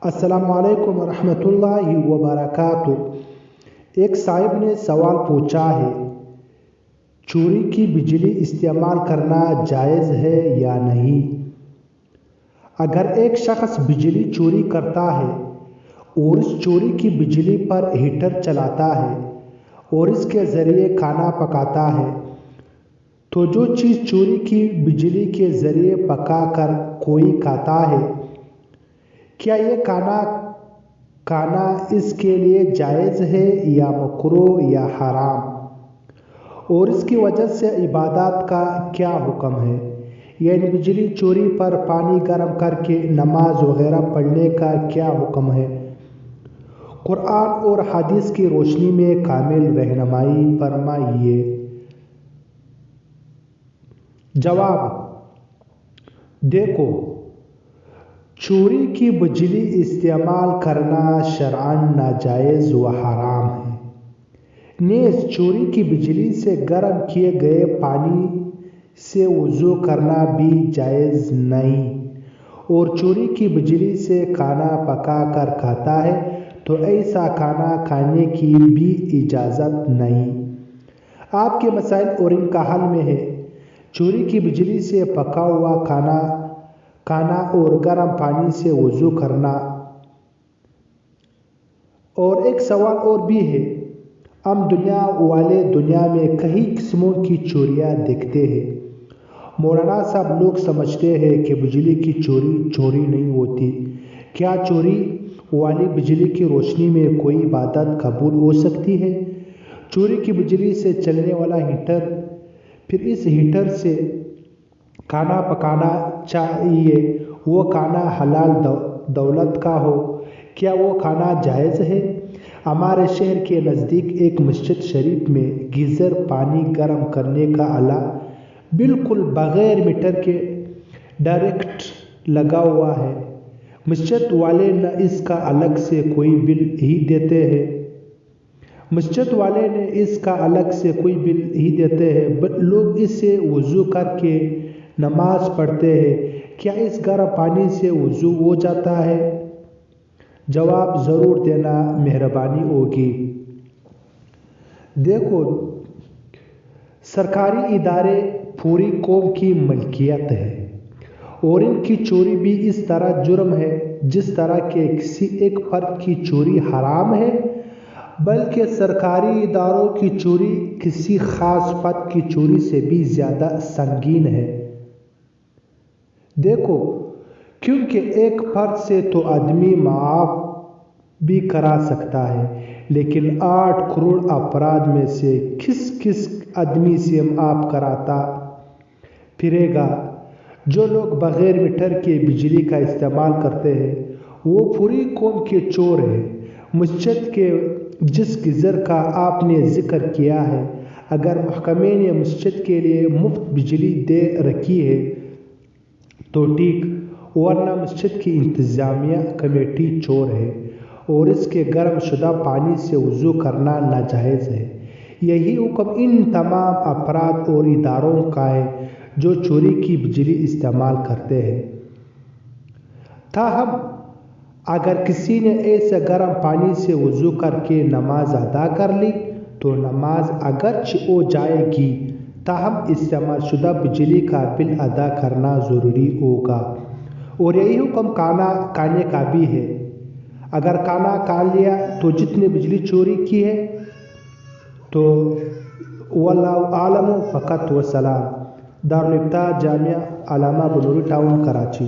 السلام علیکم ورحمۃ اللہ وبرکاتہ۔ ایک صاحب نے سوال پوچھا ہے، چوری کی بجلی استعمال کرنا جائز ہے یا نہیں؟ اگر ایک شخص بجلی چوری کرتا ہے اور اس چوری کی بجلی پر ہیٹر چلاتا ہے اور اس کے ذریعے کھانا پکاتا ہے تو جو چیز چوری کی بجلی کے ذریعے پکا کر کوئی کھاتا ہے، کیا یہ کھانا اس کے لیے جائز ہے یا مکروہ یا حرام؟ اور اس کی وجہ سے عبادات کا کیا حکم ہے؟ یعنی بجلی چوری پر پانی گرم کر کے نماز وغیرہ پڑھنے کا کیا حکم ہے؟ قرآن اور حدیث کی روشنی میں کامل رہنمائی فرمائیے۔ جواب: دیکھو، چوری کی بجلی استعمال کرنا شرعاً ناجائز و حرام ہے۔ نیز چوری کی بجلی سے گرم کیے گئے پانی سے وضو کرنا بھی جائز نہیں، اور چوری کی بجلی سے کھانا پکا کر کھاتا ہے تو ایسا کھانا کھانے کی بھی اجازت نہیں۔ آپ کے مسائل اور ان کا حل میں ہے چوری کی بجلی سے پکا ہوا کھانا اور گرم پانی سے وضو کرنا۔ اور ایک سوال اور بھی ہے، عام دنیا والے دنیا میں کئی قسموں کی چوریاں دیکھتے ہیں۔ مولانا صاحب، لوگ سمجھتے ہیں کہ بجلی کی چوری نہیں ہوتی، کیا چوری والی بجلی کی روشنی میں کوئی عبادت قبول ہو سکتی ہے؟ چوری کی بجلی سے چلنے والا ہیٹر، پھر اس ہیٹر سے کھانا پکانا چاہیے، وہ کھانا حلال دولت کا ہو، کیا وہ کھانا جائز ہے؟ ہمارے شہر کے نزدیک ایک مسجد شریف میں گیزر پانی گرم کرنے کا آلہ بالکل بغیر میٹر کے ڈائریکٹ لگا ہوا ہے۔ مسجد والے نہ اس کا الگ سے کوئی بل ہی دیتے ہیں، لوگ اس سے وضو کر کے نماز پڑھتے ہیں، کیا اس گرم پانی سے وضو ہو جاتا ہے؟ جواب ضرور دینا مہربانی ہوگی۔ دیکھو، سرکاری ادارے پوری قوم کی ملکیت ہے اور ان کی چوری بھی اس طرح جرم ہے جس طرح کہ کسی ایک فرد کی چوری حرام ہے، بلکہ سرکاری اداروں کی چوری کسی خاص فرد کی چوری سے بھی زیادہ سنگین ہے۔ دیکھو، کیونکہ ایک فرد سے تو آدمی معاف بھی کرا سکتا ہے، لیکن 8 کروڑ افراد میں سے کس آدمی سے معاف کراتا پھرے گا؟ جو لوگ بغیر میٹر کے بجلی کا استعمال کرتے ہیں وہ پوری قوم کے چور ہیں۔ مسجد کے جس گیزر کا آپ نے ذکر کیا ہے، اگر محکمے نے مسجد کے لیے مفت بجلی دے رکھی ہے تو ٹھیک، ورنہ مسجد کی انتظامیہ کمیٹی چور ہے اور اس کے گرم شدہ پانی سے وضو کرنا ناجائز ہے۔ یہی حکم ان تمام افراد اور اداروں کا ہے جو چوری کی بجلی استعمال کرتے ہیں۔ تاہم اگر کسی نے ایسے گرم پانی سے وضو کر کے نماز ادا کر لی تو نماز اگرچہ ہو جائے گی، تاہم استعمال شدہ بجلی کا بل ادا کرنا ضروری ہوگا۔ اور یہی حکم کھانا کھانے کا بھی ہے۔ اگر کھانا کھا لیا تو جتنی بجلی چوری کی ہے تو واللہ اعلم، فقط و سلام۔ دارالفتاح جامعہ علامہ بنوری ٹاؤن، کراچی۔